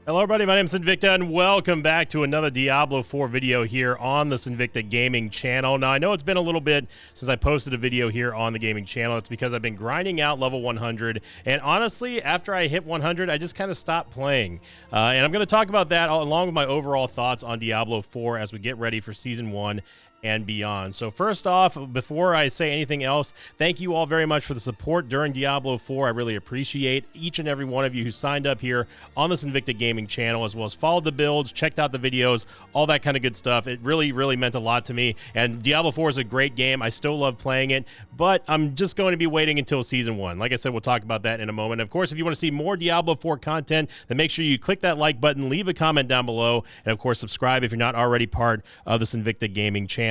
Hello everybody, my name is Sinvicta and welcome back to another Diablo 4 video here on the Sinvicta gaming channel. Now I know it's been a little bit since I posted a video here on the gaming channel. It's because I've been grinding out level 100, and honestly after I hit 100 I just kind of stopped playing. And I'm going to talk about that along with my overall thoughts on Diablo 4 as we get ready for Season 1 and beyond. So first off, before I say anything else, thank you all very much for the support during Diablo 4. I really appreciate each and every one of you who signed up here on the Sinvicta gaming channel, as well as followed the builds, checked out the videos, all that kind of good stuff. It really meant a lot to me, and Diablo 4 is a great game. I still love playing it, but I'm just going to be waiting until Season 1. Like I said, we'll talk about that in a moment. Of course, if you want to see more Diablo 4 content, then make sure you click that like button, leave a comment down below, and of course subscribe if you're not already part of the Sinvicta gaming channel.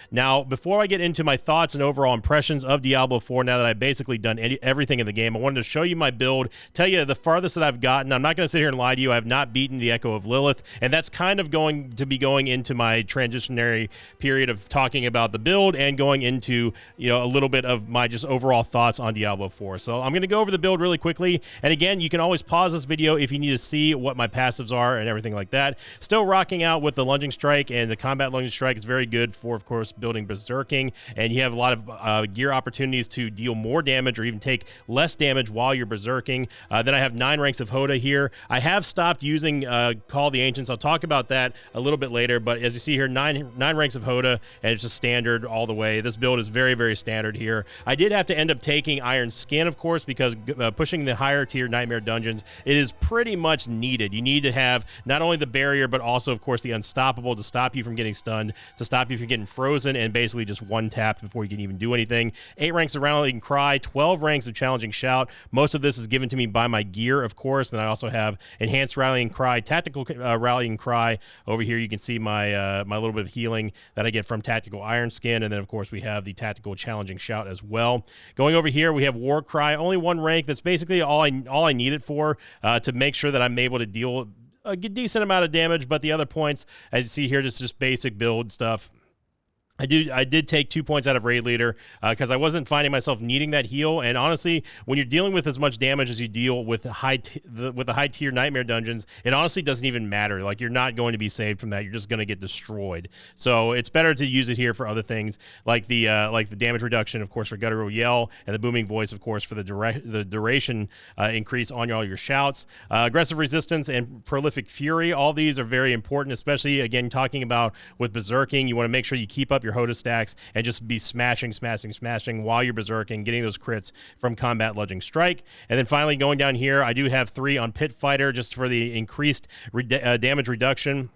Now, before I get into my thoughts and overall impressions of Diablo 4, now that I've basically done everything in the game, I wanted to show you my build, tell you the farthest that I've gotten. I'm not going to sit here and lie to you. I have not beaten the Echo of Lilith, and that's kind of going to be going into my transitionary period of talking about the build and going into, you know, a little bit of my just overall thoughts on Diablo 4. So I'm going to go over the build really quickly, and again, you can always pause this video if you need to see what my passives are and everything like that. Still rocking out with the lunging strike, and the combat lunging strike is very good for, of course, building berserking, and you have a lot of gear opportunities to deal more damage or even take less damage while you're berserking. Then I have 9 ranks of HOTA here. I have stopped using Call of the Ancients. I'll talk about that a little bit later, but as you see here, nine ranks of HOTA, and it's just standard all the way. This build is very standard here. I did have to end up taking Iron Skin, of course, because pushing the higher tier Nightmare dungeons, it is pretty much needed. You need to have not only the barrier, but also, of course, the Unstoppable to stop you from getting stunned, to stop you from getting frozen, and basically just one tap before you can even do anything. 8 ranks of Rallying Cry, 12 ranks of Challenging Shout. Most of this is given to me by my gear, of course. Then I also have Enhanced Rallying Cry, Tactical Rallying Cry. Over here you can see my my little bit of healing that I get from Tactical Iron Skin, and then of course we have the Tactical Challenging Shout as well. Going over here we have War Cry, only 1 rank. That's basically all I need it for, to make sure that I'm able to deal a decent amount of damage, but the other points, as you see here, just basic build stuff. I did take 2 points out of Raid Leader because I wasn't finding myself needing that heal, and honestly, when you're dealing with as much damage as you deal with the high tier Nightmare dungeons, it honestly doesn't even matter. Like, you're not going to be saved from that. You're just going to get destroyed. So it's better to use it here for other things, like the damage reduction, of course, for Guttural Yell, and the Booming Voice, of course, for the duration increase on all your shouts. Aggressive Resistance and Prolific Fury, all these are very important, especially, again, talking about with berserking. You want to make sure you keep up your HOTA stacks and just be smashing while you're berserking, getting those crits from Combat Lunging Strike. And then finally, going down here, I do have 3 on Pit Fighter just for the increased damage reduction.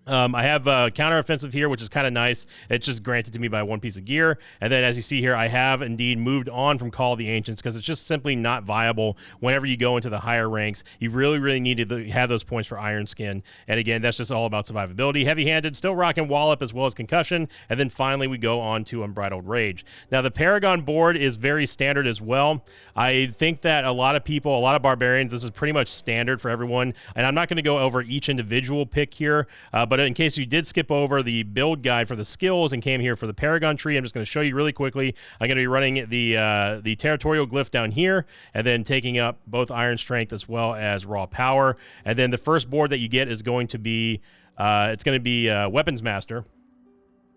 I have counteroffensive here, which is kind of nice. It's just granted to me by 1 piece of gear. And then, as you see here, I have indeed moved on from Call of the Ancients because it's just simply not viable whenever you go into the higher ranks. You really need to have those points for Iron Skin. And again, that's just all about survivability. Heavy-handed, still rocking Wallop as well as Concussion. And then finally, we go on to Unbridled Rage. Now, the Paragon Board is very standard as well. I think that a lot of people, a lot of Barbarians, this is pretty much standard for everyone. And I'm not going to go over each individual pick here, but in case you did skip over the build guide for the skills and came here for the Paragon tree, I'm just going to show you really quickly. I'm going to be running the Territorial Glyph down here, and then taking up both Iron Strength as well as Raw Power. And then the first board that you get is going to be, Weapons Master,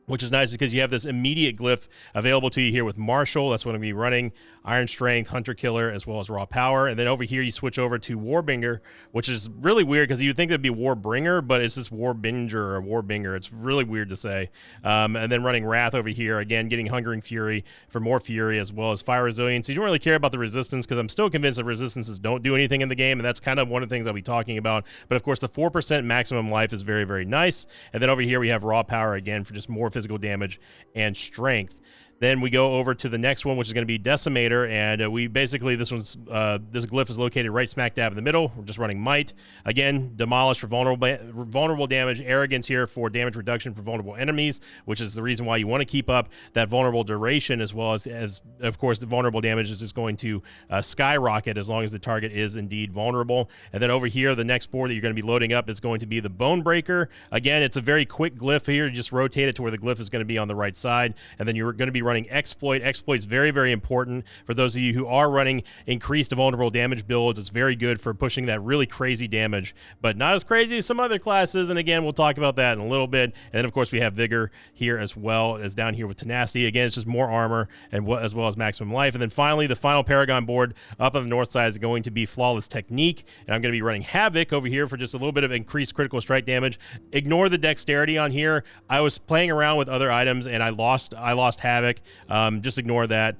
which is nice because you have this immediate glyph available to you here with Marshall. That's what I'm going to be running. Iron Strength, Hunter Killer, as well as Raw Power. And then over here, you switch over to Warbringer, which is really weird because you'd think it'd be Warbringer, but it's just Warbinger or Warbinger. It's really weird to say. And then running Wrath over here, again, getting Hungering Fury for more Fury, as well as Fire Resilience. You don't really care about the Resistance because I'm still convinced that Resistances don't do anything in the game, and that's kind of one of the things I'll be talking about. But of course, the 4% maximum life is very nice. And then over here, we have Raw Power again for just more physical damage and strength. Then we go over to the next one, which is going to be Decimator, and we basically, this glyph is located right smack dab in the middle. We're just running Might. Again, Demolish for vulnerable damage, Arrogance here for damage reduction for vulnerable enemies, which is the reason why you want to keep up that vulnerable duration, as well as of course, the vulnerable damage is just going to skyrocket as long as the target is indeed vulnerable. And then over here, the next board that you're going to be loading up is going to be the Bone Breaker. Again, it's a very quick glyph here. You just rotate it to where the glyph is going to be on the right side, and then you're going to be running Exploit. Exploit's very, very important for those of you who are running increased vulnerable damage builds. It's very good for pushing that really crazy damage, but not as crazy as some other classes. And again, we'll talk about that in a little bit. And then, of course, we have Vigor here as well as down here with Tenacity. Again, it's just more armor and as well as maximum life. And then finally, the final Paragon board up on the north side is going to be Flawless Technique. And I'm going to be running Havoc over here for just a little bit of increased critical strike damage. Ignore the dexterity on here. I was playing around with other items and I lost Havoc. Just ignore that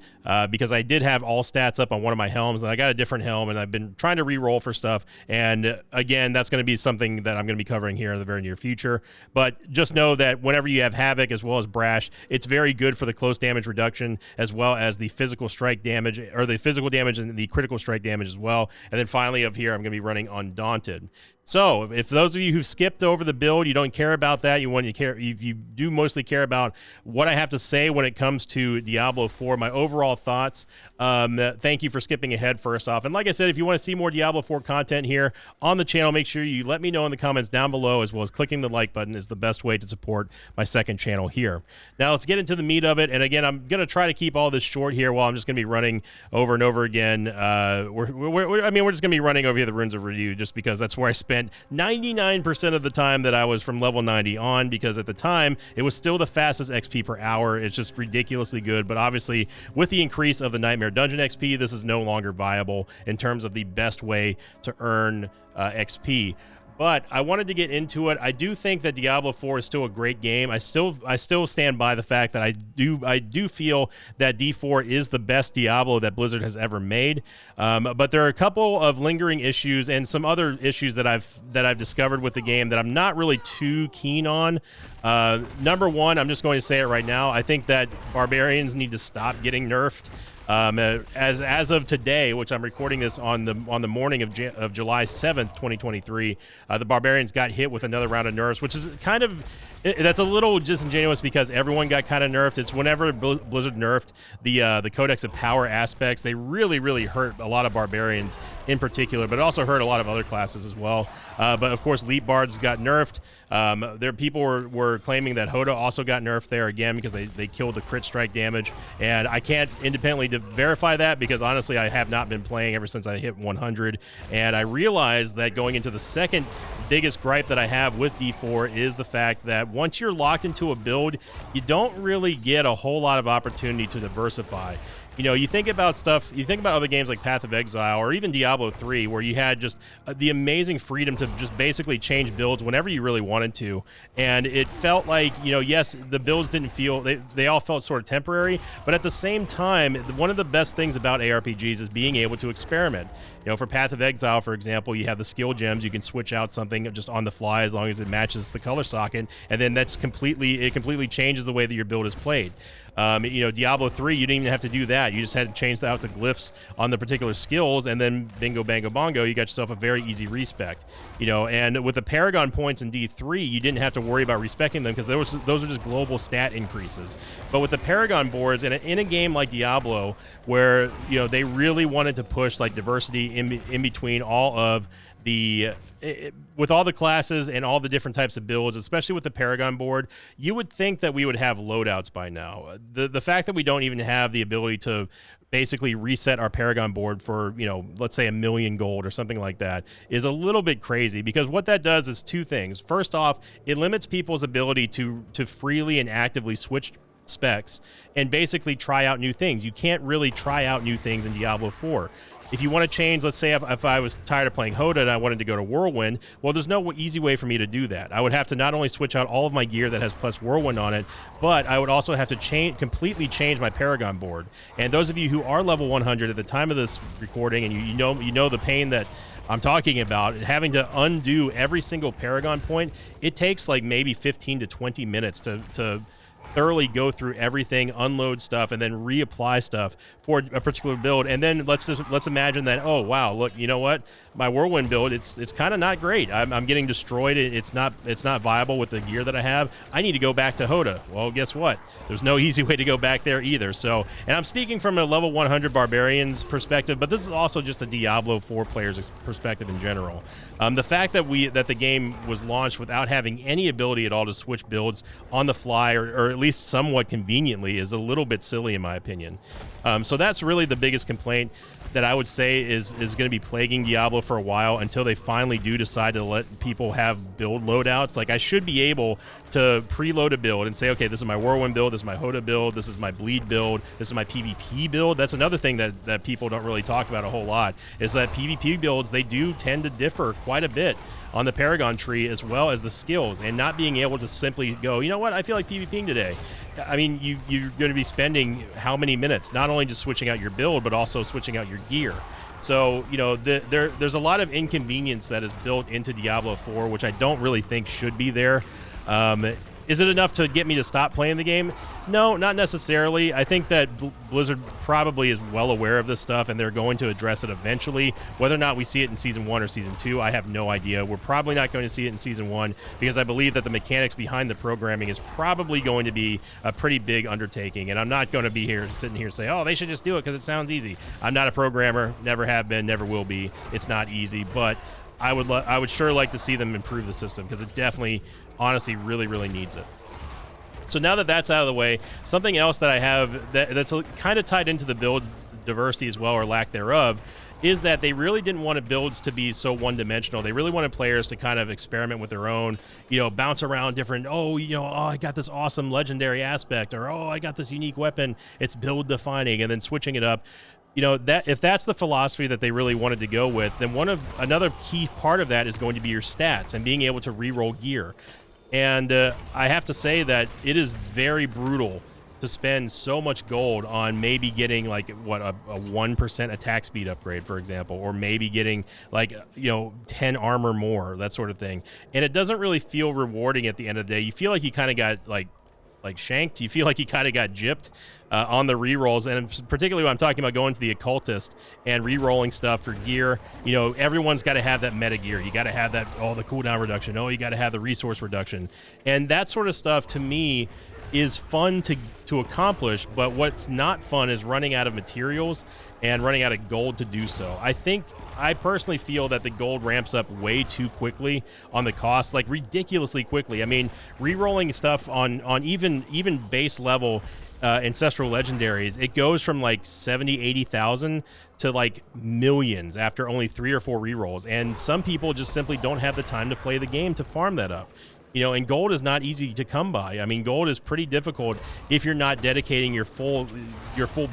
because I did have all stats up on one of my helms, and I got a different helm, and I've been trying to re-roll for stuff. And again, that's going to be something that I'm going to be covering here in the very near future. But just know that whenever you have Havoc as well as Brash, it's very good for the close damage reduction as well as the physical strike damage, or the physical damage and the critical strike damage as well. And then finally up here, I'm going to be running Undaunted. So if those of you who've skipped over the build, you don't care about that, you do mostly care about what I have to say when it comes to Diablo 4, my overall thoughts, thank you for skipping ahead first off. And like I said, if you want to see more Diablo 4 content here on the channel, make sure you let me know in the comments down below, as well as clicking the like button is the best way to support my second channel here. Now let's get into the meat of it. And again, I'm going to try to keep all this short here while I'm just going to be running over and over again. We're just going to be running over here the Runes of Review, just because that's where I spent 99% of the time that I was from level 90 on, because at the time it was still the fastest XP per hour. It's just ridiculously good, but obviously with the increase of the Nightmare Dungeon XP, this is no longer viable in terms of the best way to earn XP. But I wanted to get into it. I do think that Diablo 4 is still a great game. I still stand by the fact that I do feel that D4 is the best Diablo that Blizzard has ever made. But there are a couple of lingering issues and some other issues that I've discovered with the game that I'm not really too keen on. Number one, I'm just going to say it right now. I think that barbarians need to stop getting nerfed. As of today, which I'm recording this on the morning of July 7th, 2023, the Barbarians got hit with another round of nerfs, which is kind of, that's a little disingenuous because everyone got kind of nerfed. It's whenever Blizzard nerfed the Codex of Power aspects, they really hurt a lot of Barbarians in particular, but it also hurt a lot of other classes as well. But of course, Leap Bards got nerfed. People were claiming that HOTA also got nerfed there again because they killed the crit strike damage, and I can't independently verify that because honestly I have not been playing ever since I hit 100, and I realized that going into the second biggest gripe that I have with D4 is the fact that once you're locked into a build, you don't really get a whole lot of opportunity to diversify. You know, you think about other games like Path of Exile or even Diablo 3, where you had just the amazing freedom to just basically change builds whenever you really wanted to. And it felt like, you know, yes, the builds didn't feel, they all felt sort of temporary, but at the same time, one of the best things about ARPGs is being able to experiment. You know, for Path of Exile, for example, you have the skill gems. You can switch out something just on the fly as long as it matches the color socket, and then it completely changes the way that your build is played. You know, Diablo 3, you didn't even have to do that. You just had to change out the glyphs on the particular skills, and then bingo, bango, bongo, you got yourself a very easy respec. You know, and with the Paragon points in D3, you didn't have to worry about respecing them because those are just global stat increases. But with the Paragon boards, in a game like Diablo, where, you know, they really wanted to push like diversity in between all of the with all the classes and all the different types of builds, especially with the Paragon board, you would think that we would have loadouts by now. The fact that we don't even have the ability to basically reset our Paragon board for, you know, let's say 1,000,000 gold or something like that is a little bit crazy, because what that does is two things. First off, it limits people's ability to freely and actively switch specs and basically try out new things. You can't really try out new things in Diablo 4. If you want to change, let's say if I was tired of playing HOTA and I wanted to go to Whirlwind, well, there's no easy way for me to do that. I would have to not only switch out all of my gear that has plus Whirlwind on it, but I would also have to completely change my Paragon board. And those of you who are level 100 at the time of this recording, and you know the pain that I'm talking about, having to undo every single Paragon point, it takes like maybe 15 to 20 minutes to thoroughly go through everything, unload stuff, and then reapply stuff for a particular build. And then let's imagine that, oh wow, look, you know what, my Whirlwind build, it's kind of not great. I'm getting destroyed. It's not viable with the gear that I have. I need to go back to HOTA. Well, guess what? There's no easy way to go back there either. So, and I'm speaking from a level 100 Barbarians perspective, but this is also just a Diablo 4 player's perspective in general. The fact that the game was launched without having any ability at all to switch builds on the fly, or at least somewhat conveniently, is a little bit silly in my opinion. So that's really the biggest complaint that I would say is going to be plaguing Diablo for a while, until they finally do decide to let people have build loadouts. Like, I should be able to preload a build and say, okay, this is my Whirlwind build, this is my HOTA build, this is my Bleed build, this is my PvP build. That's another thing that people don't really talk about a whole lot, is that PvP builds, they do tend to differ quite a bit on the Paragon tree, as well as the skills, and not being able to simply go, you know what, I feel like PvPing today. I mean, you're going to be spending how many minutes, not only just switching out your build, but also switching out your gear. So, you know, there's a lot of inconvenience that is built into Diablo 4, which I don't really think should be there. Is it enough to get me to stop playing the game? No, not necessarily. I think that Blizzard probably is well aware of this stuff, and they're going to address it eventually. Whether or not we see it in Season 1 or Season 2, I have no idea. We're probably not going to see it in Season 1, because I believe that the mechanics behind the programming is probably going to be a pretty big undertaking, and I'm not going to be here sitting here saying, oh, they should just do it because it sounds easy. I'm not a programmer, never have been, never will be. It's not easy, but I would sure like to see them improve the system, because it definitely, honestly, really needs it. So now that that's out of the way, something else that I have that's kind of tied into the build diversity as well, or lack thereof, is that they really didn't want builds to be so one-dimensional. They really wanted players to kind of experiment with their own, you know, bounce around different, oh, I got this awesome legendary aspect, or, oh, I got this unique weapon, it's build-defining, and then switching it up. You know, that if that's the philosophy that they really wanted to go with, then another key part of that is going to be your stats and being able to reroll gear. And I have to say that it is very brutal to spend so much gold on maybe getting like a 1% attack speed upgrade, for example, or maybe getting like 10 armor more, that sort of thing. And it doesn't really feel rewarding at the end of the day. You feel like you kind of got like shanked. You feel like you kind of got gypped on the rerolls, and particularly when I'm talking about going to the occultist and rerolling stuff for gear. You know, everyone's got to have that meta gear. You got to have that, the cooldown reduction. You got to have the resource reduction, and that sort of stuff to me is fun to accomplish. But what's not fun is running out of materials and running out of gold to do so. I personally feel that the gold ramps up way too quickly on the cost, like ridiculously quickly. I mean, re-rolling stuff on even base level ancestral legendaries, it goes from like 80,000 to like millions after only 3 or 4 re-rolls. And some people just simply don't have the time to play the game to farm that up. You know, and gold is not easy to come by. I mean, gold is pretty difficult if you're not dedicating your full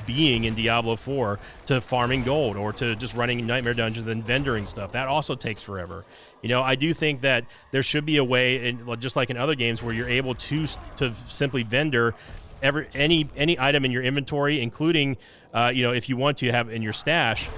being in Diablo 4 to farming gold, or to just running Nightmare Dungeons and vendoring stuff. That also takes forever. You know, I do think that there should be a way, just like in other games, where you're able to simply vendor any item in your inventory, including, if you want to have in your stash,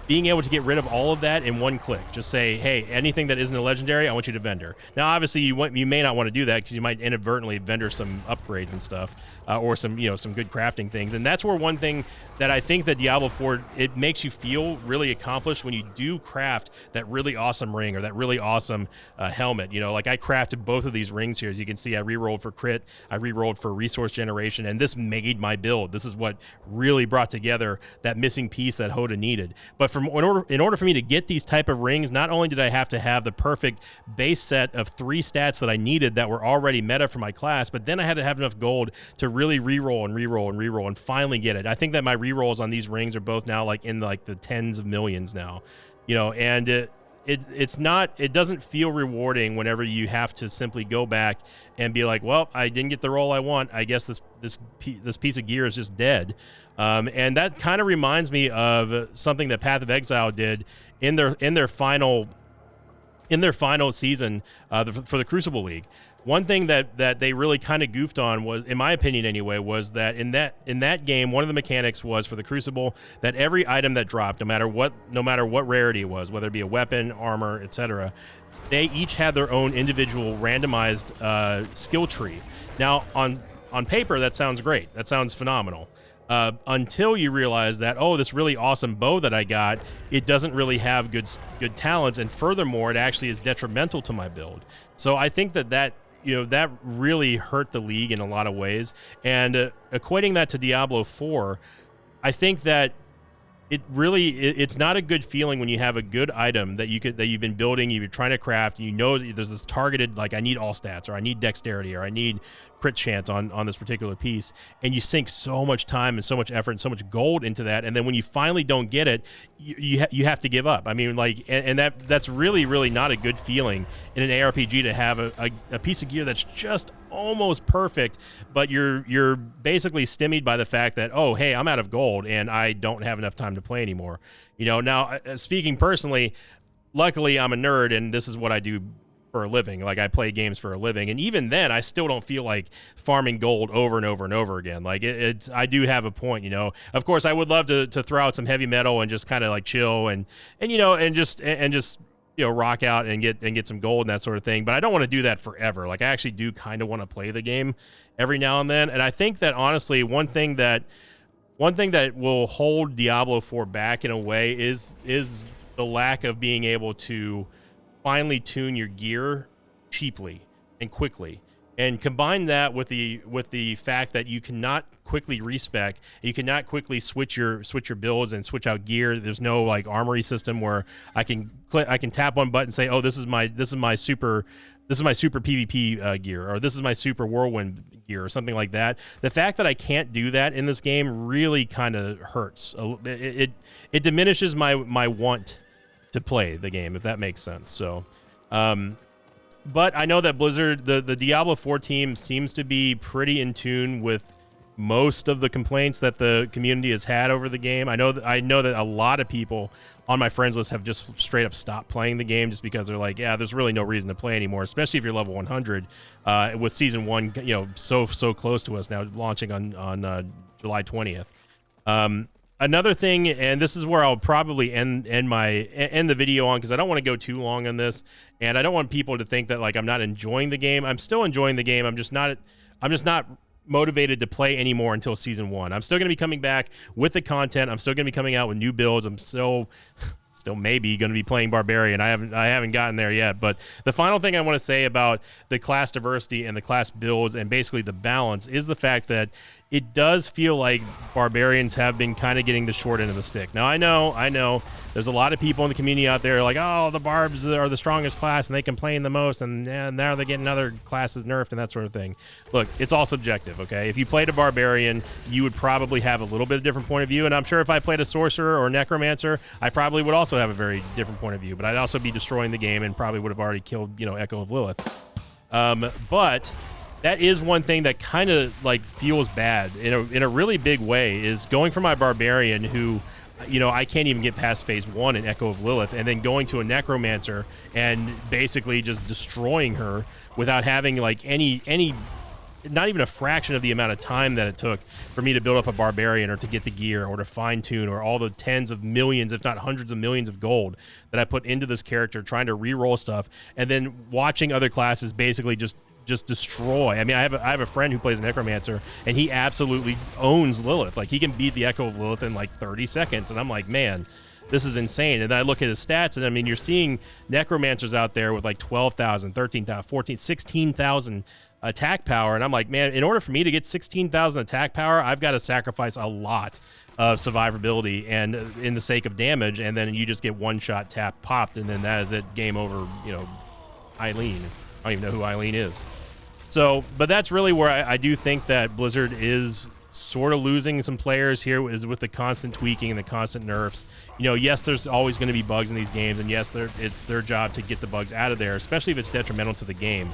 being able to get rid of all of that in one click. Just say, hey, anything that isn't a legendary, I want you to vendor. Now, obviously, you may not want to do that, because you might inadvertently vendor some upgrades and stuff, or some good crafting things. And that's where one thing that I think that Diablo 4, it makes you feel really accomplished when you do craft that really awesome ring, or that really awesome helmet. You know, like I crafted both of these rings here. As you can see, I re-rolled for crit, I re-rolled for resource generation, and this made my build. This is what really brought together that missing piece that HOTA needed. But in order for me to get these type of rings, not only did I have to have the perfect base set of 3 stats that I needed that were already meta for my class, but then I had to have enough gold to really re-roll and finally get it. I think that my re-rolls on these rings are both now like in like the tens of millions now, and it doesn't feel rewarding whenever you have to simply go back and be like, well, I didn't get the roll I want. I guess this piece of gear is just dead. And that kind of reminds me of something that Path of Exile did in their final season for the Crucible League. One thing that they really kind of goofed on was, in my opinion anyway, was that in that game, one of the mechanics was for the Crucible that every item that dropped, no matter what rarity it was, whether it be a weapon, armor, etc., they each had their own individual randomized skill tree. Now, on paper, that sounds great. That sounds phenomenal. Until you realize that, this really awesome bow that I got, it doesn't really have good talents, and furthermore, it actually is detrimental to my build. So I think that really hurt the league in a lot of ways. And equating that to Diablo 4, I think that it's not a good feeling when you have a good item that you've been building, you've been trying to craft, and there's this targeted, like, I need all stats, or I need dexterity, or I need crit chance on this particular piece, and you sink so much time and so much effort and so much gold into that, and then when you finally don't get it, you have to give up. I mean, like, and that's really not a good feeling in an ARPG to have a piece of gear that's just almost perfect, but you're basically stymied by the fact that, oh, hey, I'm out of gold and I don't have enough time to play anymore. You know, now speaking personally, luckily I'm a nerd and this is what I do for a living. Like, I play games for a living, and even then I still don't feel like farming gold over and over and over again. Like, I do have a point, you know. Of course I would love to throw out some heavy metal and just kind of like chill and you know, and just you know, rock out and get some gold and that sort of thing, but I don't want to do that forever. Like, I actually do kind of want to play the game every now and then, and I think that honestly one thing that will hold Diablo 4 back in a way is the lack of being able to finally tune your gear cheaply and quickly, and combine that with the fact that you cannot quickly respec, you cannot quickly switch your builds and switch out gear. There's no like armory system where I can tap one button and say, oh, this is my super PvP gear, or this is my super whirlwind gear, or something like that. The fact that I can't do that in this game really kind of hurts. It diminishes my want to play the game, if that makes sense. So, but I know that Blizzard, the Diablo 4 team seems to be pretty in tune with most of the complaints that the community has had over the game. I know that a lot of people on my friends list have just straight up stopped playing the game just because they're like, yeah, there's really no reason to play anymore, especially if you're level 100, with season 1, you know, so close to us now, launching on July 20th. Another thing, and this is where I'll probably end the video on, because I don't want to go too long on this, and I don't want people to think that like I'm not enjoying the game. I'm still enjoying the game. I'm just not motivated to play anymore until season 1. I'm still going to be coming back with the content. I'm still going to be coming out with new builds. I'm still maybe going to be playing Barbarian. I haven't gotten there yet. But the final thing I want to say about the class diversity and the class builds and basically the balance is the fact that it does feel like Barbarians have been kind of getting the short end of the stick. Now, I know there's a lot of people in the community out there like, oh, the Barbs are the strongest class and they complain the most, and now they're getting other classes nerfed and that sort of thing. Look, it's all subjective, okay? If you played a Barbarian, you would probably have a little bit of different point of view, and I'm sure if I played a Sorcerer or Necromancer, I probably would also have a very different point of view, but I'd also be destroying the game and probably would have already killed, you know, Echo of Lilith. But that is one thing that kind of like feels bad in a really big way, is going from my Barbarian who, you know, I can't even get past phase 1 in Echo of Lilith, and then going to a Necromancer and basically just destroying her without having like any not even a fraction of the amount of time that it took for me to build up a Barbarian or to get the gear or to fine tune, or all the tens of millions, if not hundreds of millions of gold that I put into this character trying to re-roll stuff, and then watching other classes basically just destroy. I mean, I have a friend who plays Necromancer, and he absolutely owns Lilith. Like, he can beat the Echo of Lilith in like 30 seconds, and I'm like, man, this is insane. And then I look at his stats, and I mean, you're seeing Necromancers out there with like 12,000, 13,000, 14, 16,000 attack power, and I'm like, man, in order for me to get 16,000 attack power, I've got to sacrifice a lot of survivability and in the sake of damage, and then you just get one shot tap popped, and then that is it, game over. You know, Eileen, I don't even know who Eileen is. So, but that's really where I do think that Blizzard is sort of losing some players here, is with the constant tweaking and the constant nerfs. You know, yes, there's always going to be bugs in these games, and yes, it's their job to get the bugs out of there, especially if it's detrimental to the game.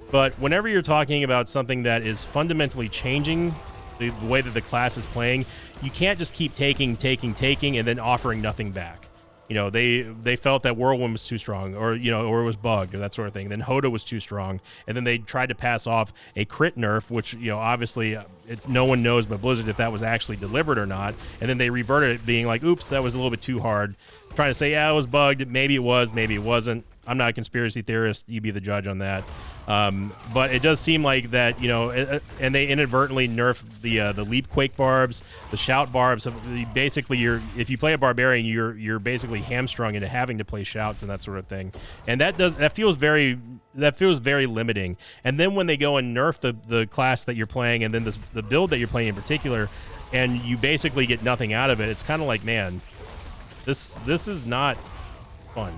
But whenever you're talking about something that is fundamentally changing the way that the class is playing, you can't just keep taking, and then offering nothing back. You know, they felt that Whirlwind was too strong, or, you know, or it was bugged, or that sort of thing. Then HOTA was too strong, and then they tried to pass off a crit nerf, which, you know, obviously it's no one knows but Blizzard if that was actually deliberate or not. And then they reverted it, being like, oops, that was a little bit too hard. Trying to say, yeah, it was bugged. Maybe it was, maybe it wasn't. I'm not a conspiracy theorist. You be the judge on that. But it does seem like that, you know, and they inadvertently nerfed the leap quake barbs, the shout barbs. So basically, if you play a Barbarian, you're basically hamstrung into having to play shouts and that sort of thing. And that feels very limiting. And then when they go and nerf the class that you're playing, and then the build that you're playing in particular, and you basically get nothing out of it, it's kind of like, man, this is not fun.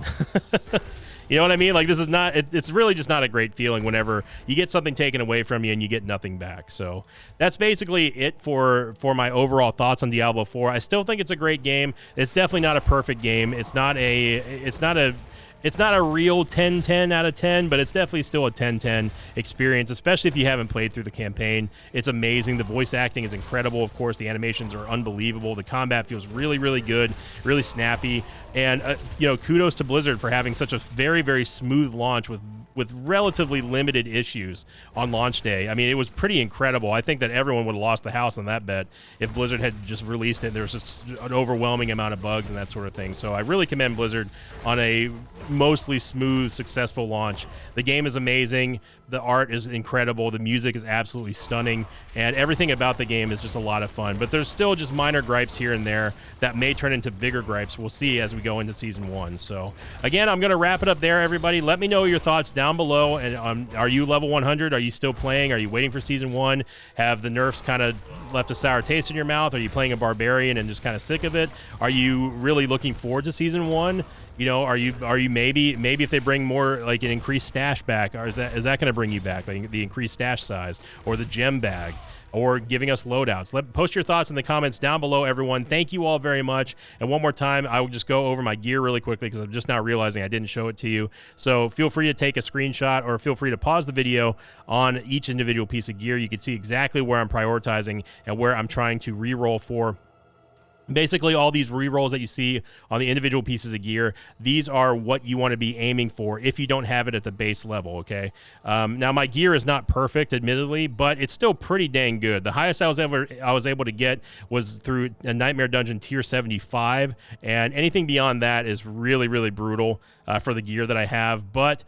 You know what I mean? Like, this is not, it's really just not a great feeling whenever you get something taken away from you and you get nothing back. So that's basically it for my overall thoughts on Diablo 4. I still think it's a great game. It's definitely not a perfect game. It's not a real 10-10 out of 10, but it's definitely still a 10-10 experience, especially if you haven't played through the campaign. It's amazing. The voice acting is incredible. Of course, the animations are unbelievable. The combat feels really, really good, really snappy. And, you know, kudos to Blizzard for having such a very, very smooth launch with relatively limited issues on launch day. I mean, it was pretty incredible. I think that everyone would have lost the house on that bet if Blizzard had just released it. There was just an overwhelming amount of bugs and that sort of thing. So I really commend Blizzard on a mostly smooth, successful launch. The game is amazing. The art is incredible. The music is absolutely stunning. And everything about the game is just a lot of fun. But there's still just minor gripes here and there that may turn into bigger gripes. We'll see as we go into Season 1. So, again, I'm going to wrap it up there, everybody. Let me know your thoughts down below. And are you level 100? Are you still playing? Are you waiting for Season 1? Have the nerfs kind of left a sour taste in your mouth? Are you playing a Barbarian and just kind of sick of it? Are you really looking forward to Season 1? You know, are you maybe if they bring more, like an increased stash back, or is that going to bring you back, like the increased stash size or the gem bag, or giving us loadouts? Post your thoughts in the comments down below, everyone. Thank you all very much. And one more time, I will just go over my gear really quickly because I'm just now realizing I didn't show it to you. So feel free to take a screenshot or feel free to pause the video on each individual piece of gear. You can see exactly where I'm prioritizing and where I'm trying to re-roll for. Basically, all these re-rolls that you see on the individual pieces of gear, these are what you want to be aiming for if you don't have it at the base level, okay? Now, my gear is not perfect, admittedly, but it's still pretty dang good. The highest I was able to get was through a Nightmare Dungeon tier 75, and anything beyond that is really, really brutal for the gear that I have, but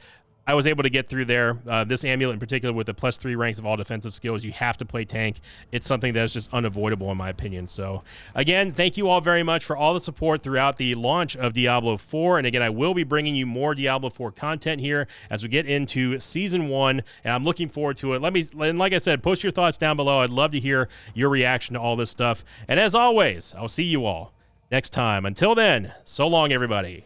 I was able to get through there. This amulet in particular with the +3 ranks of all defensive skills, you have to play tank. It's something that is just unavoidable in my opinion. So again, thank you all very much for all the support throughout the launch of Diablo 4. And again, I will be bringing you more Diablo 4 content here as we get into Season 1, and I'm looking forward to it. And like I said, post your thoughts down below. I'd love to hear your reaction to all this stuff. And as always, I'll see you all next time. Until then, so long, everybody.